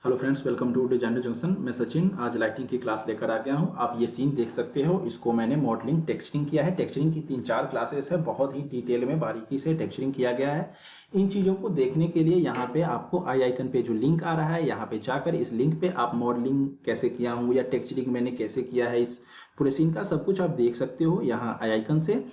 Hello friends, welcome to designer junction. मैं सचिन आज lighting की क्लास लेकर आ गया हूं। आप ये सीन देख सकते हो, इसको मैंने मॉडलिंग टेक्सचरिंग किया है। टेक्सचरिंग की 3-4 क्लासेस है, बहुत ही डिटेल में बारीकी से टेक्सचरिंग किया गया है। इन चीज़ों को देखने के लिए यहाँ पे आपको आई आइकन पे जो लिंक आ रहा है, यहाँ पे जाकर इस लिंक पे आप मॉडलिंग कैसे किया हूँ या टेक्सचरिंग मैंने कैसे किया है, इस पूरे सीन का सब कुछ आप देख सकते हो यहाँ आई आइकन से।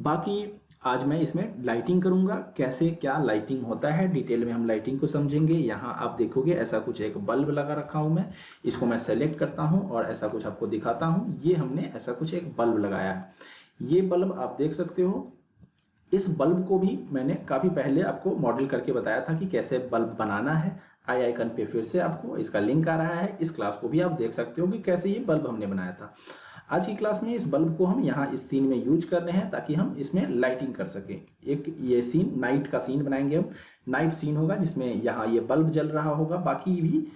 बाकी आज मैं इसमें लाइटिंग करूंगा, कैसे क्या लाइटिंग होता है डिटेल में हम लाइटिंग को समझेंगे। यहाँ आप देखोगे ऐसा कुछ एक बल्ब लगा रखा हूं मैं, इसको मैं सेलेक्ट करता हूं और ऐसा कुछ आपको दिखाता हूं। ये हमने ऐसा कुछ एक बल्ब लगाया है। ये बल्ब आप देख सकते हो। इस बल्ब को भी मैंने काफी पहले आपको मॉडल करके बताया था कि कैसे बल्ब बनाना है। आई आइकन पे फिर से आपको इसका लिंक आ रहा है। इस क्लास को भी आप देख सकते हो कि कैसे ये बल्ब हमने बनाया था। आज की क्लास में इस बल्ब को हम यहाँ इस सीन में यूज कर रहे हैं ताकि हम इसमें लाइटिंग कर सकें। एक ये सीन नाइट का सीन बनाएंगे हम। नाइट सीन होगा जिसमें यहाँ ये बल्ब जल रहा होगा। बाकी भी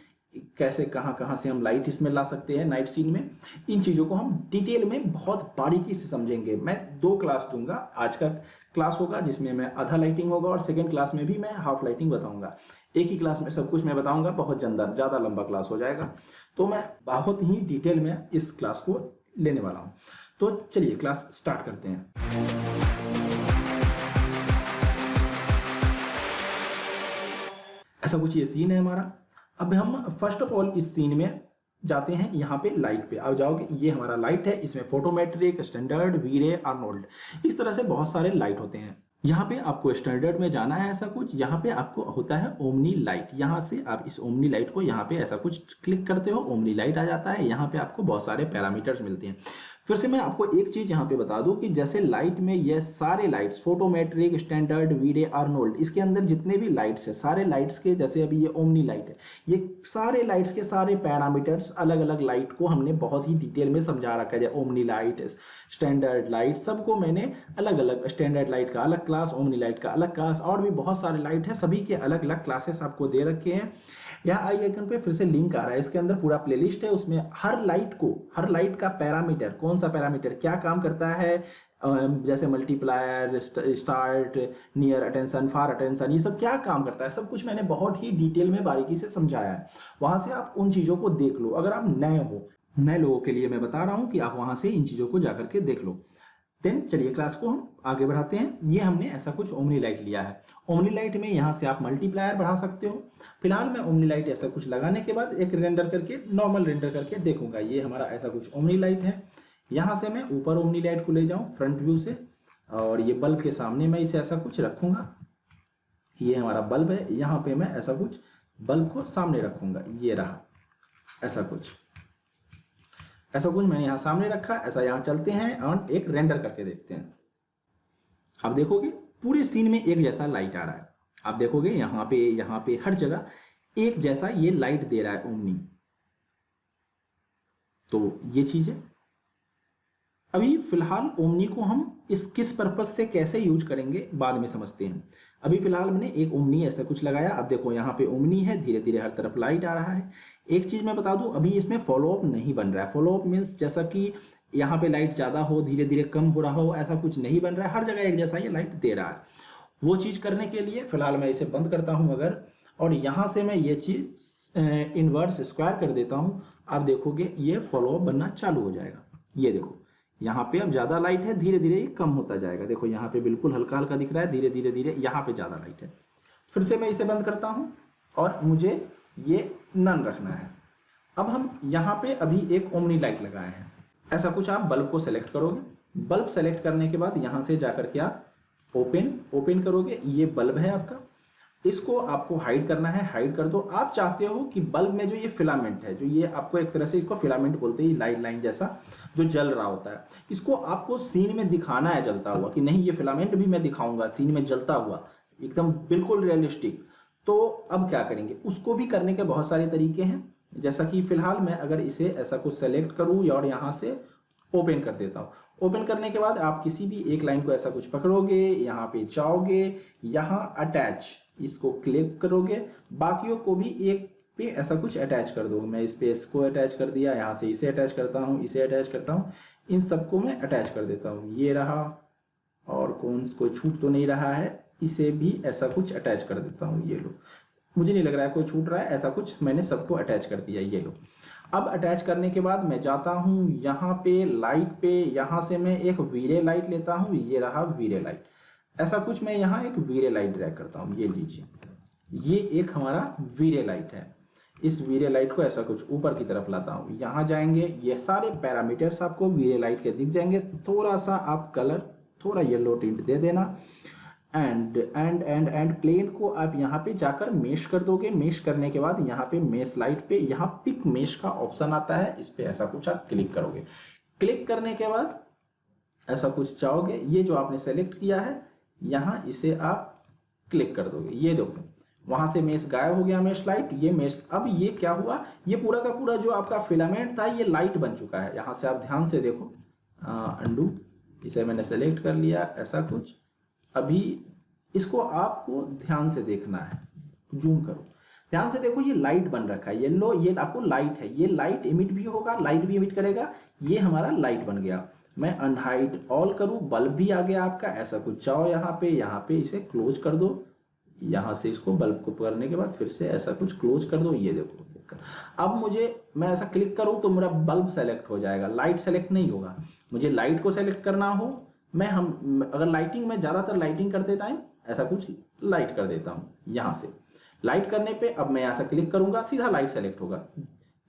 कैसे कहाँ से हम लाइट इसमें ला सकते हैं नाइट सीन में, इन चीज़ों को हम डिटेल में बहुत बारीकी से समझेंगे। मैं 2 क्लास दूंगा। आज का क्लास होगा जिसमें मैं आधा लाइटिंग होगा और सेकेंड क्लास में भी मैं हाफ लाइटिंग बताऊंगा। एक ही क्लास में सब कुछ मैं बताऊंगा, बहुत ज़्यादा लंबा क्लास हो जाएगा। तो मैं बहुत ही डिटेल में इस क्लास को लेने वाला हूं। तो चलिए क्लास स्टार्ट करते हैं। ऐसा कुछ ये सीन है हमारा। अब हम फर्स्ट ऑफ ऑल इस सीन में जाते हैं। यहाँ पे लाइट पे आप जाओगे, ये हमारा लाइट है। इसमें फोटोमेट्रिक, स्टैंडर्ड, वी-रे, आर्नोल्ड, इस तरह से बहुत सारे लाइट होते हैं। यहाँ पे आपको स्टैंडर्ड में जाना है। ऐसा कुछ यहाँ पे आपको होता है ओमनी लाइट। यहाँ से आप इस ओमनी लाइट को यहाँ पे ऐसा कुछ क्लिक करते हो, ओमनी लाइट आ जाता है। यहाँ पे आपको बहुत सारे पैरामीटर्स मिलते हैं। फिर से मैं आपको एक चीज यहाँ पे बता दूं कि जैसे लाइट में ये सारे लाइट्स, फोटोमेट्रिक, स्टैंडर्ड, वी-रे, आर्नोल्ड, इसके अंदर जितने भी लाइट्स है, सारे लाइट्स के, जैसे अभी ये ओमनी लाइट है, ये सारे लाइट्स के सारे पैरामीटर्स, अलग अलग लाइट को हमने बहुत ही डिटेल में समझा रखा है। ओमनी लाइट, स्टैंडर्ड लाइट, सबको मैंने अलग अलग, स्टैंडर्ड लाइट का अलग क्लास, ओमनी लाइट का अलग क्लास, और भी बहुत सारे लाइट है, सभी के अलग अलग क्लासेस आपको दे रखे हैं। यहाँ आई आइकन पे फिर से लिंक आ रहा है। इसके अंदर पूरा प्लेलिस्ट है। उसमें हर लाइट का पैरामीटर, कौन सा पैरामीटर क्या काम करता है, जैसे मल्टीप्लायर, स्टार्ट, नियर अटेंशन, फार अटेंशन, ये सब क्या काम करता है, सब कुछ मैंने बहुत ही डिटेल में बारीकी से समझाया है। वहां से आप उन चीजों को देख लो। अगर आप नए लोगों के लिए मैं बता रहा हूं कि आप वहां से इन चीजों को जाकर के देख लो। देन चलिए क्लास को हम आगे बढ़ाते हैं। ये हमने ऐसा कुछ ओमनी लाइट लिया है। ओमनी लाइट में यहाँ से आप मल्टीप्लायर बढ़ा सकते हो। फिलहाल मैं ओमनी लाइट ऐसा कुछ लगाने के बाद एक रेंडर करके, नॉर्मल रेंडर करके देखूंगा। ये हमारा ऐसा कुछ ओमनी लाइट है। यहाँ से मैं ऊपर ओमनी लाइट को ले जाऊँ फ्रंट व्यू से, और ये बल्ब के सामने मैं इसे ऐसा कुछ रखूंगा। ये हमारा बल्ब है, यहाँ पे मैं ऐसा कुछ बल्ब को सामने रखूंगा। ये रहा ऐसा कुछ मैंने यहाँ सामने रखा। ऐसा यहाँ चलते हैं और एक रेंडर करके देखते हैं। अब देखोगे पूरे सीन में एक जैसा लाइट आ रहा है। आप देखोगे यहाँ पे हर जगह एक जैसा ये लाइट दे रहा है ओमनी। तो ये चीज है। अभी फिलहाल ओमनी को हम किस पर्पज से कैसे यूज करेंगे बाद में समझते हैं। अभी फिलहाल मैंने एक ओमनी ऐसा कुछ लगाया। अब देखो यहाँ पे ओमनी है, धीरे धीरे हर तरफ लाइट आ रहा है। एक चीज मैं बता दूं, अभी इसमें फॉलोअप नहीं बन रहा है। फॉलोअप मीन्स जैसा कि यहाँ पे लाइट ज्यादा हो, धीरे धीरे कम हो रहा हो, ऐसा कुछ नहीं बन रहा है। हर जगह एक जैसा ये लाइट दे रहा है। वो चीज करने के लिए फिलहाल मैं इसे बंद करता हूं अगर, और यहां से मैं ये चीज इनवर्स स्क्वायर कर देता हूं। आप देखोगे ये फॉलोअप बनना चालू हो जाएगा। ये देखो यहाँ पे अब ज्यादा लाइट है, धीरे धीरे ये कम होता जाएगा। देखो यहाँ पे बिल्कुल हल्का हल्का दिख रहा है, धीरे धीरे यहाँ पे ज्यादा लाइट है। फिर से मैं इसे बंद करता हूं और मुझे ये नन रखना है। अब हम यहाँ पे अभी एक ओमनी लाइट लगाए हैं। ऐसा कुछ आप बल्ब को सेलेक्ट करोगे। बल्ब सेलेक्ट करने के बाद यहाँ से जाकर के आप ओपन करोगे। ये बल्ब है आपका, इसको आपको हाइड करना है, हाइड कर दो। आप चाहते हो कि बल्ब में जो ये फिलामेंट है, जो ये आपको एक तरह से इसको फिलामेंट बोलते हैं, लाइन जैसा जो जल रहा होता है, इसको आपको सीन में दिखाना है जलता हुआ, कि नहीं ये फिलामेंट भी मैं दिखाऊंगा सीन में जलता हुआ, एकदम बिल्कुल रियलिस्टिक। तो अब क्या करेंगे, उसको भी करने के बहुत सारे तरीके हैं। जैसा कि फिलहाल मैं अगर इसे ऐसा कुछ सेलेक्ट करूँ और यहाँ से ओपन कर देता हूँ। ओपन करने के बाद आप किसी भी एक लाइन को ऐसा कुछ पकड़ोगे, यहाँ पे जाओगे, यहाँ अटैच, इसको क्लिक करोगे, बाकियों को भी एक पे ऐसा कुछ अटैच कर दोगे। मैं इस पे इसको अटैच कर दिया, यहाँ से इसे अटैच करता हूँ, इसे अटैच करता हूँ, इन सबको मैं अटैच कर देता हूँ। ये रहा, और कोई छूट तो नहीं रहा है, इसे भी ऐसा कुछ अटैच कर देता हूँ। ये लो, मुझे नहीं लग रहा है कोई छूट रहा है, ऐसा कुछ मैंने सबको अटैच कर दिया। ये लो, अब अटैच करने के बाद मैं जाता हूँ यहाँ पे लाइट पे, यहाँ से मैं एक वीरे लाइट लेता हूँ, ये रहा वीरे लाइट। ऐसा कुछ मैं यहाँ एक वीरे लाइट ड्रैग करता हूँ, ये लीजिए, ये एक हमारा वीरे लाइट है। इस वीरे लाइट को ऐसा कुछ ऊपर की तरफ लाता हूँ, यहाँ जाएंगे, ये सारे पैरामीटर्स आपको वीरे लाइट के दिख जाएंगे। थोड़ा सा आप कलर थोड़ा येलो टिंट दे देना, एंड प्लेन को आप यहाँ पे जाकर मेश कर दोगे। मेश करने के बाद यहाँ पे मेश लाइट पे यहाँ पिक मेश का ऑप्शन आता है, इस पे ऐसा कुछ आप क्लिक करोगे। क्लिक करने के बाद ऐसा कुछ चाहोगे, ये जो आपने सेलेक्ट किया है यहाँ इसे आप क्लिक कर दोगे। ये देखो वहां से मेश गायब हो गया, मेश लाइट, ये मेश। अब ये क्या हुआ, ये पूरा का पूरा जो आपका फिलामेंट था ये लाइट बन चुका है। यहाँ से आप ध्यान से देखो, अंडू, इसे मैंने सेलेक्ट कर लिया, ऐसा कुछ। अभी इसको आपको ध्यान से देखना है, जूम करो, ध्यान से देखो, ये लाइट बन रखा है येलो, ये आपको लाइट है, ये लाइट इमिट भी होगा, लाइट भी इमिट करेगा, ये हमारा लाइट बन गया। मैं अनहाइड ऑल करूं, बल्ब भी आ गया आपका, ऐसा कुछ चाहो यहाँ पे इसे क्लोज कर दो, यहाँ से इसको बल्ब को करने के बाद फिर से ऐसा कुछ क्लोज कर दो। ये देखो, अब मैं ऐसा क्लिक करूं तो मेरा बल्ब सेलेक्ट हो जाएगा, लाइट सेलेक्ट नहीं होगा। मुझे लाइट को सेलेक्ट करना हो, अगर लाइटिंग में ज्यादातर लाइटिंग करते टाइम ऐसा कुछ लाइट कर देता हूं। यहां से लाइट करने पे अब मैं यहां से क्लिक करूंगा, सीधा लाइट सेलेक्ट होगा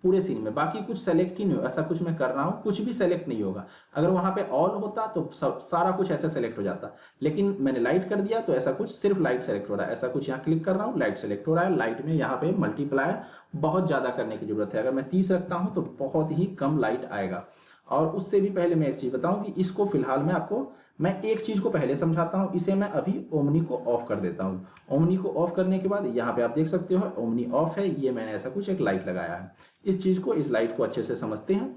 पूरे सीन में, बाकी कुछ सेलेक्ट ही नहीं होगा। ऐसा कुछ मैं कर रहा हूं, कुछ भी सेलेक्ट नहीं होगा। अगर वहां पे ऑल होता तो सारा कुछ ऐसे सेलेक्ट हो जाता, लेकिन मैंने लाइट कर दिया तो ऐसा कुछ सिर्फ लाइट सेलेक्ट हो रहा है। ऐसा कुछ यहाँ क्लिक कर रहा हूँ, लाइट सेलेक्ट हो रहा है। लाइट में यहाँ पे मल्टीप्लायर बहुत ज्यादा करने की जरूरत है, अगर मैं 30 रखता हूं तो बहुत ही कम लाइट आएगा। और उससे भी पहले मैं एक चीज बताऊं कि इसको फिलहाल मैं एक चीज को पहले समझाता हूं। इसे मैं अभी ओमनी को ऑफ कर देता हूं। ओमनी को ऑफ करने के बाद यहाँ पे आप देख सकते हो ओमनी ऑफ है, ये मैंने ऐसा कुछ एक लाइट लगाया है। इस चीज को, इस लाइट को अच्छे से समझते हैं।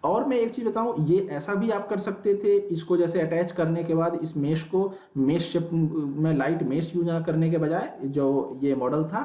और मैं एक चीज बताऊं, ये ऐसा भी आप कर सकते थे, इसको जैसे अटैच करने के बाद इस मेश को मेश में लाइट मेश यूज करने के बजाय जो ये मॉडल था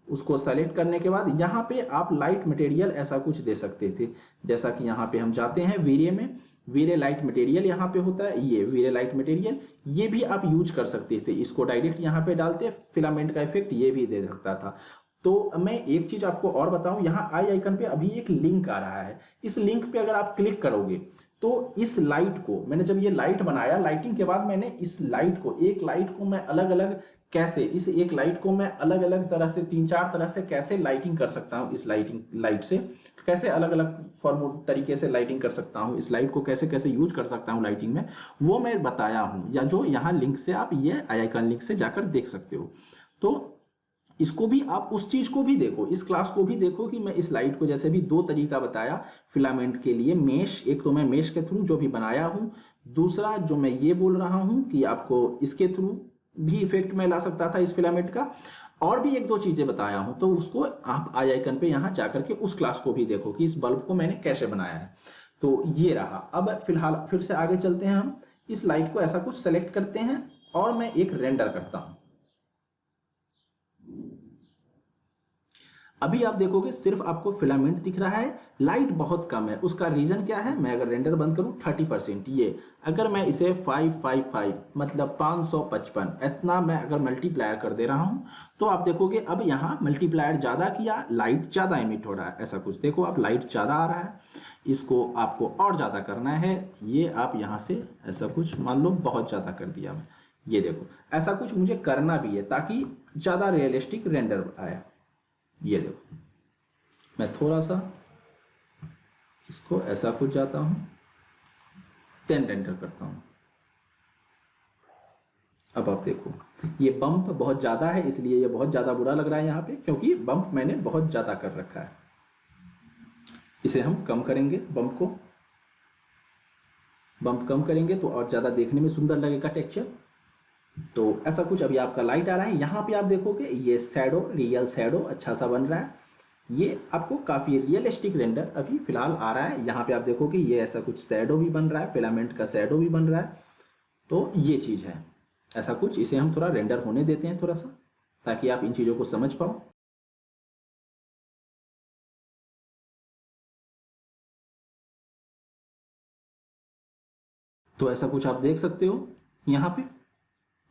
उसको सेलेक्ट करने के बाद यहाँ पे आप लाइट मटेरियल ऐसा कुछ दे सकते थे। जैसा कि यहाँ पे हम जाते हैं वीरे में, वीरे लाइट मटेरियल यहाँ पे होता है, ये वीरे लाइट मटेरियल, ये भी आप यूज कर सकते थे। इसको डायरेक्ट यहाँ पे डालते, फिलामेंट का इफेक्ट ये भी दे सकता था। तो मैं एक चीज आपको और बताऊं, यहाँ आई आइकन पे अभी एक लिंक आ रहा है। इस लिंक पे अगर आप क्लिक करोगे तो इस लाइट को मैंने जब ये लाइट बनाया, लाइटिंग के बाद मैंने इस लाइट को, एक लाइट को मैं अलग अलग कैसे, इस एक लाइट को मैं अलग अलग तरह से 3-4 तरह से कैसे लाइटिंग कर सकता हूं, इस लाइट से कैसे अलग अलग तरीके से लाइटिंग कर सकता हूं, इस लाइट को कैसे कैसे यूज कर सकता हूं लाइटिंग में, वो मैं बताया हूं। या जो यहाँ लिंक से आप ये आई आइकन लिंक से जाकर देख सकते हो। तो इसको भी आप उस चीज को भी देखो, इस क्लास को भी देखो कि मैं इस लाइट को जैसे भी 2 तरीका बताया फिलामेंट के लिए। मेश, एक तो मैं मेश के थ्रू जो भी बनाया हूं, दूसरा जो मैं ये बोल रहा हूं कि आपको इसके थ्रू भी इफेक्ट में ला सकता था इस फिलामेंट का। और भी 1-2 चीजें बताया हूं, तो उसको आप आई आइकन पे यहां जाकर के उस क्लास को भी देखो कि इस बल्ब को मैंने कैसे बनाया है। तो ये रहा। अब फिलहाल फिर से आगे चलते हैं, हम इस लाइट को ऐसा कुछ सेलेक्ट करते हैं और मैं एक रेंडर करता हूं। अभी आप देखोगे सिर्फ आपको फिलामेंट दिख रहा है, लाइट बहुत कम है। उसका रीजन क्या है, मैं अगर रेंडर बंद करूं 30%, ये अगर मैं इसे 555 मतलब 555 इतना मैं अगर मल्टीप्लायर कर दे रहा हूं तो आप देखोगे अब यहाँ मल्टीप्लायर ज्यादा किया, लाइट ज्यादा इमिट हो रहा है। ऐसा कुछ देखो, आप लाइट ज्यादा आ रहा है, इसको आपको और ज्यादा करना है। ये आप यहाँ से ऐसा कुछ मान लो बहुत ज्यादा कर दिया मैं, ये देखो ऐसा कुछ मुझे करना भी है ताकि ज्यादा रियलिस्टिक रेंडर आए। ये देखो मैं थोड़ा सा इसको ऐसा कुछ जाता हूं, 10 रेंडर करता हूं। अब आप देखो ये बम्प बहुत ज्यादा है, इसलिए ये बहुत ज्यादा बुरा लग रहा है यहाँ पे, क्योंकि बम्प मैंने बहुत ज्यादा कर रखा है। इसे हम कम करेंगे, बम्प कम करेंगे तो और ज्यादा देखने में सुंदर लगेगा टेक्सचर। तो ऐसा कुछ अभी आपका लाइट आ रहा है। यहाँ पे आप देखोगे ये शैडो, रियल शैडो अच्छा सा बन रहा है। ये आपको काफी रियलिस्टिक रेंडर अभी फिलहाल आ रहा है। यहाँ पे आप देखोगे ये ऐसा कुछ शैडो भी बन रहा है, फिलामेंट का शैडो भी बन रहा है। तो ये चीज है ऐसा कुछ। इसे हम थोड़ा रेंडर होने देते हैं थोड़ा सा, ताकि आप इन चीजों को समझ पाओ। तो ऐसा कुछ आप देख सकते हो यहाँ पे,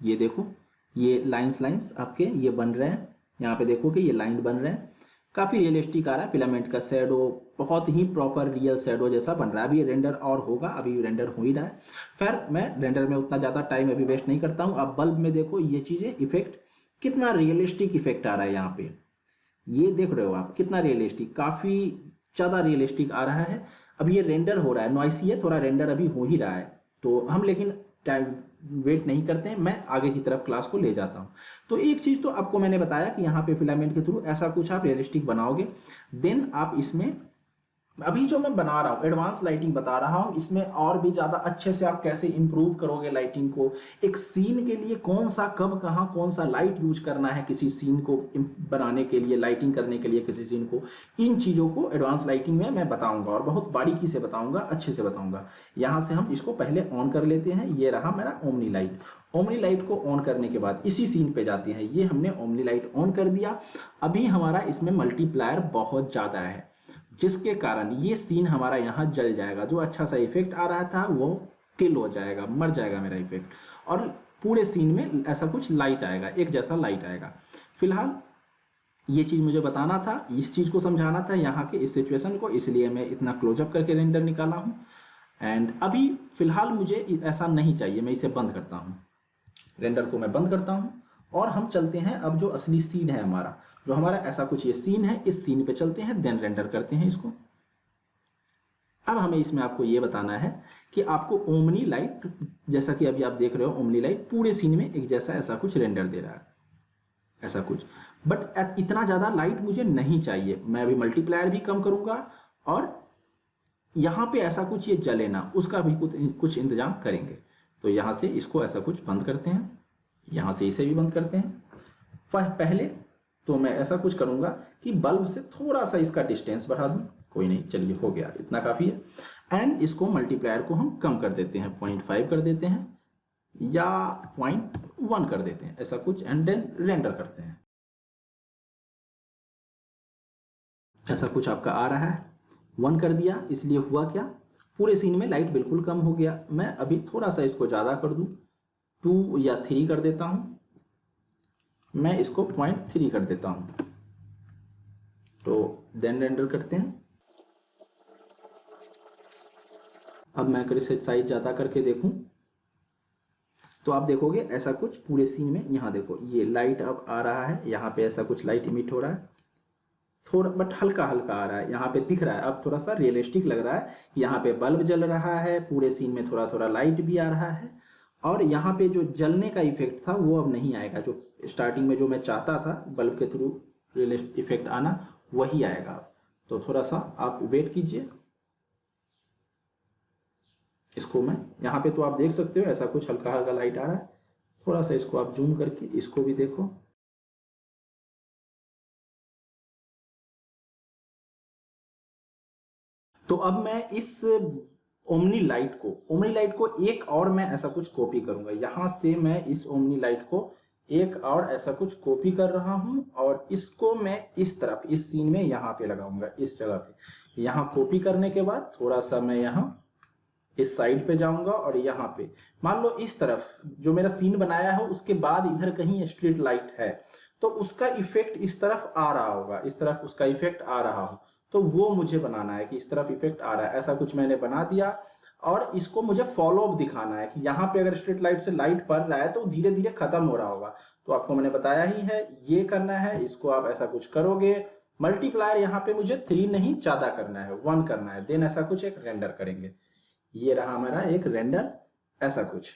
ये देखो ये लाइंस आपके ये बन रहे हैं। यहाँ पे देखो कि ये लाइन बन रहे हैं, काफ़ी रियलिस्टिक आ रहा है। फिलामेंट का शेडो बहुत ही प्रॉपर रियल शेडो जैसा बन रहा है। अभी रेंडर और होगा, अभी रेंडर हो ही रहा है। फिर मैं रेंडर में उतना ज़्यादा टाइम अभी वेस्ट नहीं करता हूँ। अब बल्ब में देखो ये चीज़ें, इफेक्ट कितना रियलिस्टिक इफेक्ट आ रहा है यहाँ पे, ये देख रहे हो आप कितना रियलिस्टिक, काफ़ी ज़्यादा रियलिस्टिक आ रहा है। अब ये रेंडर हो रहा है, नॉइसी है थोड़ा, रेंडर अभी हो ही रहा है। तो हम लेकिन टाइम वेट नहीं करते हैं, मैं आगे की तरफ क्लास को ले जाता हूँ। तो एक चीज़ तो आपको मैंने बताया कि यहाँ पे फिलामेंट के थ्रू ऐसा कुछ आप रियलिस्टिक बनाओगे, देन आप इसमें अभी जो मैं बना रहा हूँ एडवांस लाइटिंग बता रहा हूँ, इसमें और भी ज़्यादा अच्छे से आप कैसे इंप्रूव करोगे लाइटिंग को, एक सीन के लिए कौन सा कब कहाँ कौन सा लाइट यूज करना है किसी सीन को बनाने के लिए, लाइटिंग करने के लिए किसी सीन को, इन चीज़ों को एडवांस लाइटिंग में मैं बताऊंगा और बहुत बारीकी से बताऊंगा, अच्छे से बताऊंगा। यहाँ से हम इसको पहले ऑन कर लेते हैं। ये रहा मेरा ओमनी लाइट। ओमनी लाइट को ऑन करने के बाद इसी सीन पे जाते हैं। ये हमने ओमनी लाइट ऑन कर दिया। अभी हमारा इसमें मल्टीप्लायर बहुत ज़्यादा है, जिसके कारण ये सीन हमारा यहाँ जल जाएगा। जो अच्छा सा इफेक्ट आ रहा था वो किल हो जाएगा, मर जाएगा मेरा इफेक्ट, और पूरे सीन में ऐसा कुछ लाइट आएगा, एक जैसा लाइट आएगा। फिलहाल ये चीज़ मुझे बताना था, इस चीज़ को समझाना था यहाँ के इस सिचुएशन को, इसलिए मैं इतना क्लोजअप करके रेंडर निकाला हूँ। एंड अभी फिलहाल मुझे ऐसा नहीं चाहिए, मैं इसे बंद करता हूँ, रेंडर को मैं बंद करता हूँ। और हम चलते हैं अब जो असली सीन है हमारा, जो हमारा ऐसा कुछ ये सीन है, इस सीन पे चलते हैं, देन रेंडर करते हैं इसको। अब हमें इसमें आपको ये बताना है कि आपको ओमनी लाइट, जैसा कि अभी आप देख रहे हो ओमनी लाइट पूरे सीन में एक जैसा ऐसा कुछ रेंडर दे रहा है, ऐसा कुछ। बट इतना ज़्यादा लाइट मुझे नहीं चाहिए, मैं अभी मल्टीप्लायर भी कम करूँगा और यहाँ पे ऐसा कुछ ये जले ना, उसका भी कुछ इंतजाम करेंगे। तो यहाँ से इसको ऐसा कुछ बंद करते हैं, यहाँ से इसे भी बंद करते हैं। पहले तो मैं ऐसा कुछ करूँगा कि बल्ब से थोड़ा सा इसका डिस्टेंस बढ़ा दूँ, कोई नहीं, चलिए हो गया, इतना काफ़ी है। एंड इसको मल्टीप्लायर को हम कम कर देते हैं, 0.5 कर देते हैं या 0.1 कर देते हैं, ऐसा कुछ। एंड देन रेंडर करते हैं। ऐसा कुछ आपका आ रहा है, 1 कर दिया, इसलिए हुआ क्या, पूरे सीन में लाइट बिल्कुल कम हो गया। मैं अभी थोड़ा सा इसको ज़्यादा कर दूँ, 2 या 3 कर देता हूँ, मैं इसको 0.3 कर देता हूँ। तो देन रेंडर करते हैं। अब मैं अगर इसे साइज ज़्यादा करके देखूं तो आप देखोगे ऐसा कुछ पूरे सीन में, यहाँ देखो ये लाइट अब आ रहा है, यहाँ पे ऐसा कुछ लाइट इमिट हो रहा है, थोड़ा बट हल्का हल्का आ रहा है, यहाँ पे दिख रहा है, अब थोड़ा सा रियलिस्टिक लग रहा है। यहाँ पे बल्ब जल रहा है, पूरे सीन में थोड़ा थोड़ा लाइट भी आ रहा है, और यहाँ पे जो जलने का इफेक्ट था वो अब नहीं आएगा। जो स्टार्टिंग में जो मैं चाहता था बल्ब के थ्रू रियलिस्टिक इफेक्ट आना, वही आएगा। तो थोड़ा सा आप वेट कीजिए, इसको मैं यहाँ पे तो आप देख सकते हो ऐसा कुछ हल्का हल्का लाइट आ रहा है। थोड़ा सा इसको आप जूम करके इसको भी देखो, तो अब मैं इस ओमनी लाइट को एक और मैं ऐसा कुछ कॉपी करूंगा। यहां से मैं इस ओमनी लाइट को एक और ऐसा कुछ कॉपी कर रहा हूं, और इसको मैं इस तरफ इस सीन में यहाँ पे लगाऊंगा, इस जगह पे। यहाँ कॉपी करने के बाद थोड़ा सा मैं यहाँ इस साइड पे जाऊंगा, और यहाँ पे मान लो इस तरफ जो मेरा सीन बनाया है उसके बाद इधर कहीं स्ट्रीट लाइट है, तो उसका इफेक्ट इस तरफ आ रहा होगा, इस तरफ उसका इफेक्ट आ रहा हो, तो वो मुझे बनाना है कि इस तरफ इफेक्ट आ रहा है। ऐसा कुछ मैंने बना दिया, और इसको मुझे फॉलो अप दिखाना है कि यहाँ पे अगर स्ट्रीट लाइट से लाइट पड़ रहा है तो धीरे धीरे खत्म हो रहा होगा। तो आपको मैंने बताया ही है, ये करना है, इसको आप ऐसा कुछ करोगे। मल्टीप्लायर यहाँ पे मुझे 3 नहीं ज्यादा करना है, 1 करना है, देन ऐसा कुछ एक रेंडर करेंगे। ये रहा हमारा एक रेंडर, ऐसा कुछ।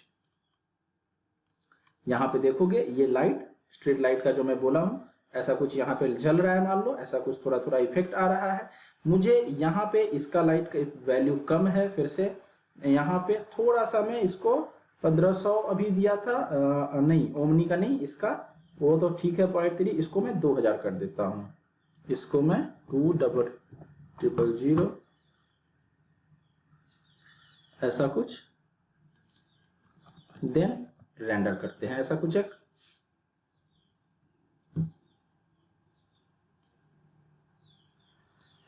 यहाँ पे देखोगे ये लाइट, स्ट्रीट लाइट का जो मैं बोला हूँ, ऐसा कुछ यहाँ पे जल रहा है, मान लो ऐसा कुछ थोड़ा थोड़ा इफेक्ट आ रहा है। मुझे यहाँ पे इसका लाइट का वैल्यू कम है, फिर से यहाँ पे थोड़ा सा मैं इसको 1500 अभी दिया था, नहीं ओमनी का नहीं, इसका वो तो ठीक है 0.3, इसको मैं 2000 कर देता हूँ, इसको मैं 2000 ऐसा कुछ, देन रेंडर करते हैं ऐसा कुछ एक।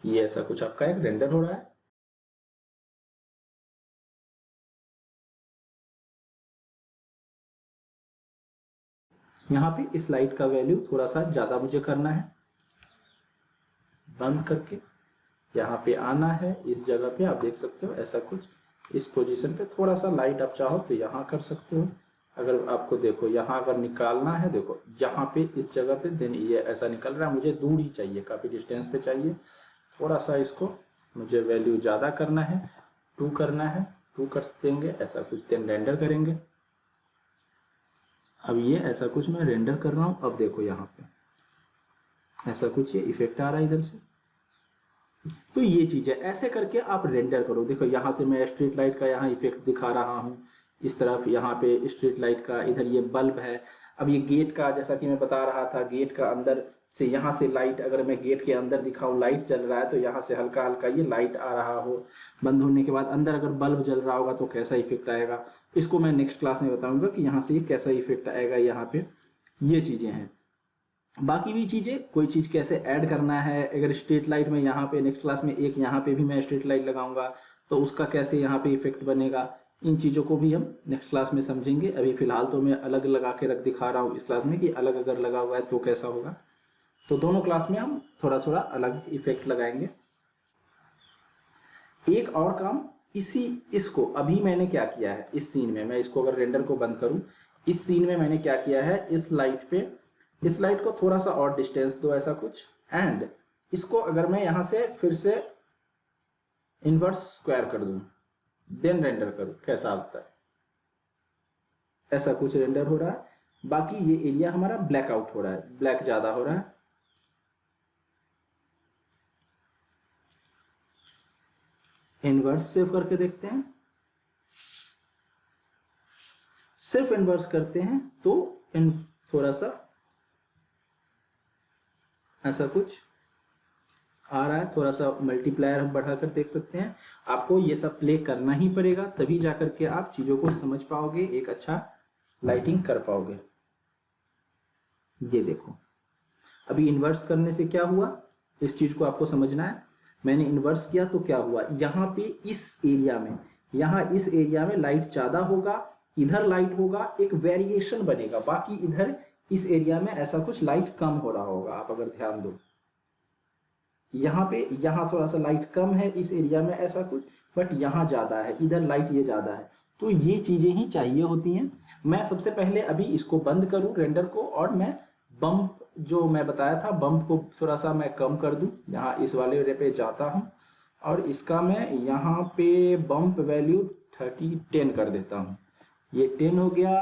ये ऐसा कुछ आपका एक रेंडर हो रहा है। यहाँ पे इस लाइट का वैल्यू थोड़ा सा ज़्यादा मुझे करना है, बंद करके यहाँ पे आना है, इस जगह पे आप देख सकते हो ऐसा कुछ, इस पोजीशन पे थोड़ा सा लाइट आप चाहो तो यहाँ कर सकते हो। अगर आपको देखो यहाँ अगर निकालना है, देखो यहाँ पे इस जगह पे, देन ये ऐसा निकल रहा है, मुझे दूर ही चाहिए, काफ़ी डिस्टेंस पे चाहिए, थोड़ा सा इसको मुझे वैल्यू ज़्यादा करना है, 2 करना है, 2 कर देंगे ऐसा कुछ, देन रेंडर करेंगे। अब ये ऐसा कुछ मैं रेंडर कर रहा हूँ, अब देखो यहाँ पे ऐसा कुछ ये इफेक्ट आ रहा है इधर से। तो ये चीज़ है, ऐसे करके आप रेंडर करो। देखो यहाँ से मैं स्ट्रीट लाइट का यहाँ इफेक्ट दिखा रहा हूँ, इस तरफ यहाँ पे स्ट्रीट लाइट का, इधर ये बल्ब है। अब ये गेट का, जैसा कि मैं बता रहा था, गेट का अंदर से यहाँ से लाइट, अगर मैं गेट के अंदर दिखाऊं लाइट चल रहा है तो यहाँ से हल्का हल्का ये लाइट आ रहा हो, बंद होने के बाद अंदर अगर बल्ब जल रहा होगा तो कैसा इफेक्ट आएगा, इसको मैं नेक्स्ट क्लास में बताऊंगा कि यहाँ से ये कैसा इफेक्ट आएगा यहाँ पे। ये चीज़ें हैं, बाकी भी चीज़ें, कोई चीज़ कैसे ऐड करना है, अगर स्ट्रीट लाइट में यहाँ पे नेक्स्ट क्लास में एक यहाँ पे भी मैं स्ट्रीट लाइट लगाऊंगा तो उसका कैसे यहाँ पे इफेक्ट बनेगा, इन चीज़ों को भी हम नेक्स्ट क्लास में समझेंगे। अभी फिलहाल तो मैं अलग लगा के रख दिखा रहा हूँ इस क्लास में कि अलग अगर लगा हुआ है तो कैसा होगा, तो दोनों क्लास में हम थोड़ा थोड़ा अलग इफेक्ट लगाएंगे। एक और काम, इसको अभी मैंने क्या किया है इस सीन में, मैं इसको अगर रेंडर को बंद करूं, इस सीन में मैंने क्या किया है, इस लाइट पे, इस लाइट को थोड़ा सा और डिस्टेंस दो ऐसा कुछ, एंड इसको अगर मैं यहां से फिर से इनवर्स स्क्वायर कर दूं, देन रेंडर करूं, कैसा आता है, ऐसा कुछ रेंडर हो रहा है। बाकी ये एरिया हमारा ब्लैक आउट हो रहा है, ब्लैक ज्यादा हो रहा है। इनवर्स सेव करके देखते हैं, सिर्फ इनवर्स करते हैं तो इन थोड़ा सा ऐसा कुछ आ रहा है, थोड़ा सा मल्टीप्लायर हम बढ़ाकर देख सकते हैं। आपको ये सब प्ले करना ही पड़ेगा, तभी जाकर के आप चीजों को समझ पाओगे, एक अच्छा लाइटिंग कर पाओगे। ये देखो अभी इन्वर्स करने से क्या हुआ, इस चीज को आपको समझना है। मैंने इन्वर्स किया तो क्या हुआ, यहाँ पे इस एरिया में, यहाँ इस एरिया में लाइट ज्यादा होगा, इधर लाइट होगा, एक वेरिएशन बनेगा, बाकी इधर इस एरिया में ऐसा कुछ लाइट कम हो रहा होगा। आप अगर ध्यान दो यहाँ पे, यहाँ थोड़ा सा लाइट कम है इस एरिया में ऐसा कुछ, बट यहाँ ज्यादा है, इधर लाइट ये ज्यादा है। तो ये चीजें ही चाहिए होती हैं। मैं सबसे पहले अभी इसको बंद करूं रेंडर को, और मैं बम्प जो मैं बताया था, बम्प को थोड़ा सा मैं कम कर दूं, यहाँ इस वाले रे पे जाता हूं और इसका मैं यहाँ पे बम्प वैल्यू 10 कर देता हूँ, ये 10 हो गया।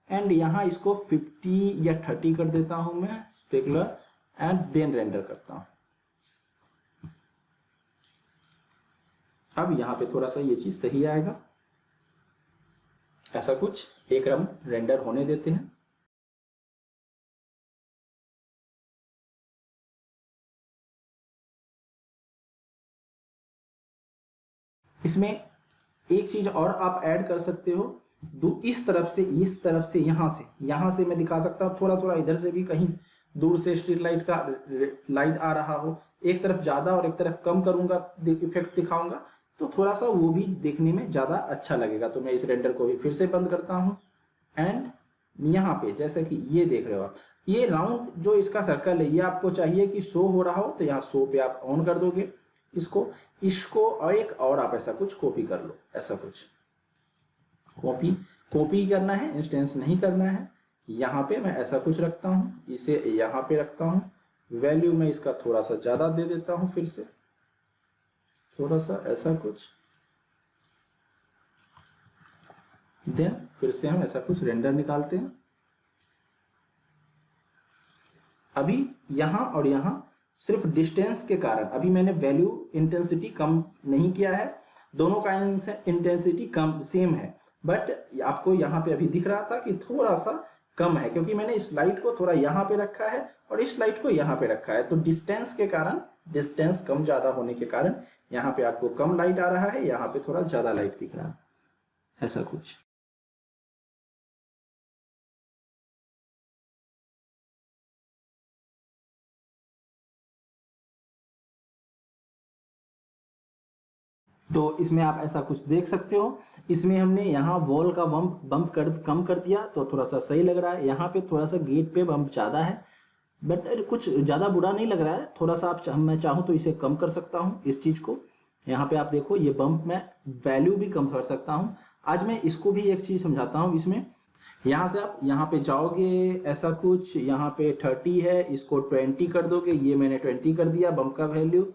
एंड यहाँ इसको 50 या 30 कर देता हूँ मैं स्पेकुलर, एंड देन रेंडर करता हूँ। अब यहाँ पे थोड़ा सा ये चीज सही आएगा, ऐसा कुछ एक हम रेंडर होने देते हैं। इसमें एक चीज और आप ऐड कर सकते हो, इस तरफ से, इस तरफ से, यहां से मैं दिखा सकता हूं, थोड़ा थोड़ा इधर से भी कहीं दूर से स्ट्रीट लाइट का लाइट आ रहा हो, एक तरफ ज्यादा और एक तरफ कम करूंगा, इफेक्ट दिखाऊंगा तो थोड़ा सा वो भी देखने में ज्यादा अच्छा लगेगा। तो मैं इस रेंडर को भी फिर से बंद करता हूं, एंड यहाँ पे जैसे कि ये देख रहे हो आप, ये राउंड जो इसका सर्कल है, ये आपको चाहिए कि शो हो रहा हो तो यहाँ शो पे आप ऑन कर दोगे इसको, इसको और एक और आप ऐसा कुछ कॉपी कर लो, ऐसा कुछ कॉपी करना है, इंस्टेंस नहीं करना है। यहाँ पे मैं ऐसा कुछ रखता हूँ, इसे यहाँ पे रखता हूँ, वैल्यू में इसका थोड़ा सा ज्यादा दे देता हूँ, फिर से थोड़ा सा ऐसा कुछ, देन फिर से हम ऐसा कुछ रेंडर निकालते हैं। अभी यहाँ और यहाँ सिर्फ डिस्टेंस के कारण अभी मैंने वैल्यू इंटेंसिटी कम नहीं किया है, दोनों का इंटेंसिटी कम सेम है, बट आपको यहाँ पे अभी दिख रहा था कि थोड़ा सा कम है, क्योंकि मैंने इस लाइट को थोड़ा यहाँ पे रखा है और इस लाइट को यहाँ पे रखा है, तो डिस्टेंस के कारण, डिस्टेंस कम ज्यादा होने के कारण यहाँ पे आपको कम लाइट आ रहा है, यहाँ पे थोड़ा ज्यादा लाइट दिख रहा है, ऐसा कुछ। तो इसमें आप ऐसा कुछ देख सकते हो। इसमें हमने यहाँ वॉल का बम्प कम कर दिया तो थोड़ा सा सही लग रहा है। यहाँ पे थोड़ा सा गेट पे बम्प ज़्यादा है, बट कुछ ज़्यादा बुरा नहीं लग रहा है। थोड़ा सा आप मैं चाहूँ तो इसे कम कर सकता हूँ इस चीज़ को। यहाँ पे आप देखो ये बम्प मैं वैल्यू भी कम कर सकता हूँ। आज मैं इसको भी एक चीज़ समझाता हूँ। इसमें यहाँ से आप यहाँ पे जाओगे, ऐसा कुछ यहाँ पे 30 है, इसको 20 कर दोगे। ये मैंने 20 कर दिया बम्प का वैल्यू।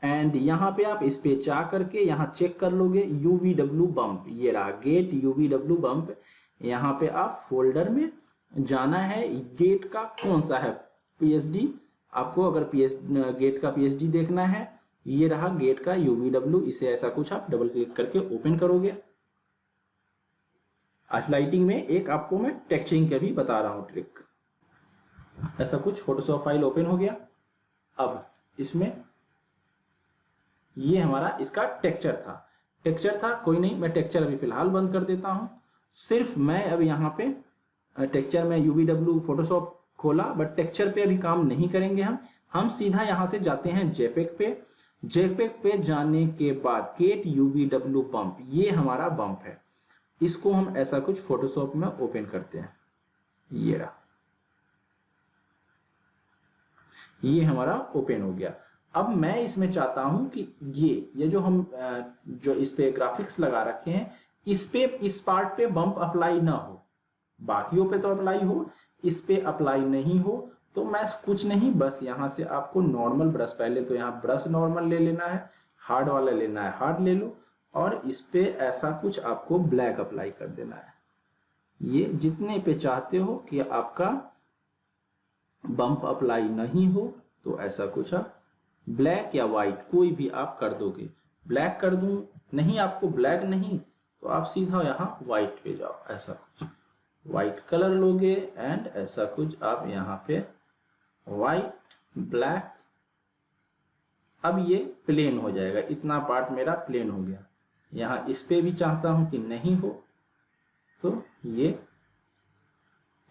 एंड यहाँ पे आप इस पे जा करके यहाँ चेक कर लोगे UVW बम्प, ये रहा गेट UVW बम्प। यहाँ पे आप फोल्डर में जाना है, गेट का कौन सा है PSD, आपको अगर गेट का PSD देखना है, ये रहा गेट का UVW। इसे ऐसा कुछ आप डबल क्लिक करके ओपन करोगे। आज लाइटिंग में एक आपको मैं टेक्सचरिंग का भी बता रहा हूँ ट्रिक। ऐसा कुछ फोटोशॉप फाइल ओपन हो गया। अब इसमें ये हमारा इसका टेक्सचर था कोई नहीं, मैं टेक्सचर अभी फिलहाल बंद कर देता हूँ। सिर्फ मैं अब यहाँ पे टेक्सचर में UVW फोटोशॉप खोला, बट टेक्सचर पे अभी काम नहीं करेंगे हम सीधा यहाँ से जाते हैं JPEG पे। JPEG पे जाने के बाद गेट UVW बम्प, ये हमारा बम्प है। इसको हम ऐसा कुछ फोटोशॉप में ओपन करते हैं, ये रहा, ये हमारा ओपन हो गया। अब मैं इसमें चाहता हूं कि ये जो हम जो इस पे ग्राफिक्स लगा रखे हैं, इस पार्ट पे बम्प अप्लाई ना हो, बाकियों पे तो अप्लाई हो, इस पे अप्लाई नहीं हो। तो मैं कुछ नहीं, बस यहां से आपको नॉर्मल ब्रश, पहले तो यहाँ ब्रश नॉर्मल ले लेना है, हार्ड वाला लेना है, हार्ड ले लो, और इस पे ऐसा कुछ आपको ब्लैक अप्लाई कर देना है। ये जितने पे चाहते हो कि आपका बम्प अप्लाई नहीं हो, तो ऐसा कुछ आप ब्लैक या वाइट कोई भी आप कर दोगे। ब्लैक कर दूं, नहीं आपको ब्लैक नहीं, तो आप सीधा यहाँ वाइट पे जाओ, ऐसा कुछ वाइट कलर लोगे एंड ऐसा कुछ आप यहाँ पे वाइट ब्लैक। अब ये प्लेन हो जाएगा, इतना पार्ट मेरा प्लेन हो गया। यहाँ इस पे भी चाहता हूं कि नहीं हो, तो ये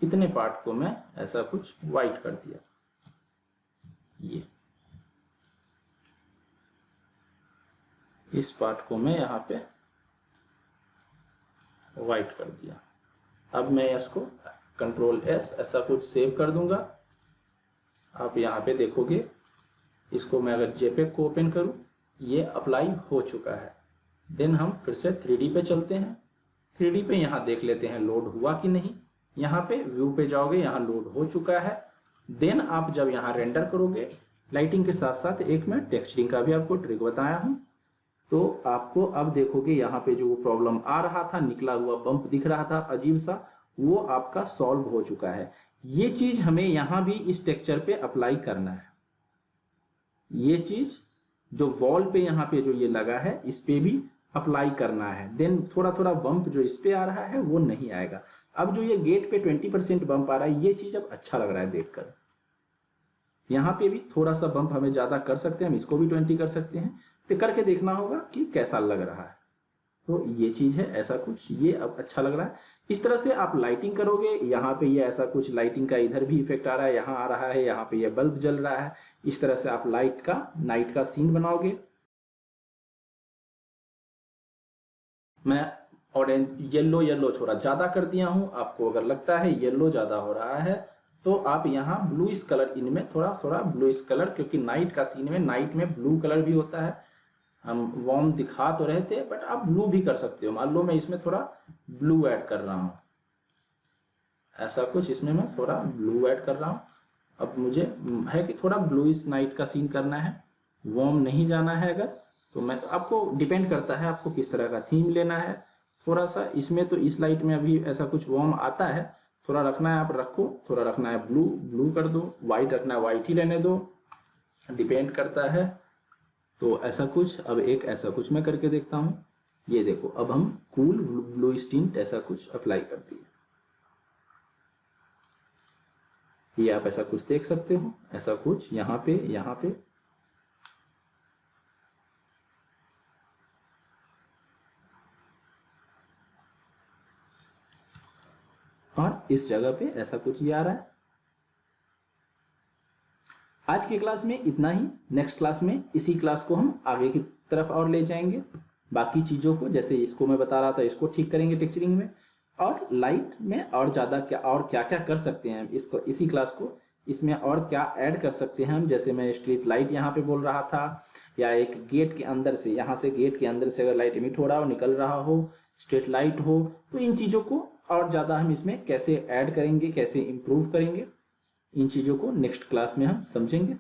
इतने पार्ट को मैं ऐसा कुछ वाइट कर दिया, ये इस पार्ट को मैं यहाँ पे वाइट कर दिया। अब मैं इसको Ctrl S ऐसा कुछ सेव कर दूंगा। आप यहाँ पे देखोगे, इसको मैं अगर JPEG को ओपन करूं, ये अप्लाई हो चुका है। देन हम फिर से 3D पे चलते हैं। 3D पे यहाँ देख लेते हैं लोड हुआ कि नहीं। यहाँ पे व्यू पे जाओगे, यहाँ लोड हो चुका है। देन आप जब यहाँ रेंडर करोगे, लाइटिंग के साथ साथ एक मैं टेक्सचरिंग का भी आपको ट्रिक बताया हूँ, तो आपको अब देखोगे यहाँ पे जो प्रॉब्लम आ रहा था, निकला हुआ बम्प दिख रहा था अजीब सा, वो आपका सॉल्व हो चुका है। ये चीज हमें यहाँ भी इस टेक्सचर पे अप्लाई करना है। ये चीज जो वॉल पे यहाँ पे जो ये लगा है, इस पे भी अप्लाई करना है। देन थोड़ा थोड़ा बम्प जो इस पे आ रहा है वो नहीं आएगा। अब जो ये गेट पे 20% बम्प आ रहा है, ये चीज अब अच्छा लग रहा है देखकर। यहाँ पे भी थोड़ा सा बम्प हमें ज्यादा कर सकते हैं, हम इसको भी 20 कर सकते हैं, तो करके देखना होगा कि कैसा लग रहा है। तो ये चीज है, ऐसा कुछ ये अब अच्छा लग रहा है। इस तरह से आप लाइटिंग करोगे। यहाँ पे ये ऐसा कुछ लाइटिंग का इधर भी इफेक्ट आ रहा है, यहाँ आ रहा है, यहाँ पे ये बल्ब जल रहा है। इस तरह से आप नाइट का सीन बनाओगे। मैं ऑरेंज येलो थोड़ा ज्यादा कर दिया हूं। आपको अगर लगता है येलो ज्यादा हो रहा है, तो आप यहाँ ब्लूइश कलर इनमें थोड़ा थोड़ा ब्लूइश कलर, क्योंकि नाइट का सीन में नाइट में ब्लू कलर भी होता है। हम वार्म दिखा तो रहे थे, बट आप ब्लू भी कर सकते हो। मान लो मैं इसमें थोड़ा ब्लू ऐड कर रहा हूँ, ऐसा कुछ इसमें मैं थोड़ा ब्लू ऐड कर रहा हूँ। अब मुझे है कि थोड़ा ब्लूइश नाइट का सीन करना है, वार्म नहीं जाना है। अगर तो मैं, आपको डिपेंड करता है आपको किस तरह का थीम लेना है। थोड़ा सा इसमें तो इस लाइट में अभी ऐसा कुछ वार्म आता है, थोड़ा रखना है आप रखो, थोड़ा रखना है ब्लू कर दो, व्हाइट रखना है व्हाइट ही रहने दो, डिपेंड करता है। तो ऐसा कुछ, अब एक ऐसा कुछ मैं करके देखता हूँ। ये देखो, अब हम कूल ब्लू टिंट ऐसा कुछ अप्लाई कर दिए। ये आप ऐसा कुछ देख सकते हो, ऐसा कुछ यहाँ पे और इस जगह पे ऐसा कुछ ये आ रहा है। आज की क्लास में इतना ही। नेक्स्ट क्लास में इसी क्लास को हम आगे की तरफ और ले जाएंगे। बाकी चीज़ों को, जैसे इसको मैं बता रहा था, इसको ठीक करेंगे टेक्सचरिंग में, और लाइट में और ज़्यादा क्या क्या कर सकते हैं इसको, इसी क्लास को इसमें और क्या ऐड कर सकते हैं हम। जैसे मैं स्ट्रीट लाइट यहाँ पे बोल रहा था, या एक गेट के अंदर से, यहाँ से गेट के अंदर से अगर लाइट इमिट हो रहा हो, निकल रहा हो, स्ट्रीट लाइट हो, तो इन चीज़ों को और ज़्यादा हम इसमें कैसे ऐड करेंगे, कैसे इम्प्रूव करेंगे, इन चीज़ों को नेक्स्ट क्लास में हम समझेंगे।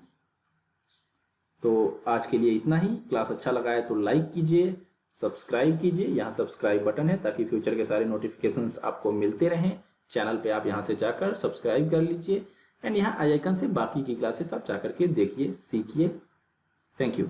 तो आज के लिए इतना ही। क्लास अच्छा लगा है तो लाइक कीजिए, सब्सक्राइब कीजिए, यहाँ सब्सक्राइब बटन है ताकि फ्यूचर के सारे नोटिफिकेशंस आपको मिलते रहें। चैनल पे आप यहाँ से जाकर सब्सक्राइब कर लीजिए, एंड यहाँ आई आइकन से बाकी की क्लासेस आप जाकर के देखिए, सीखिए। Thank you.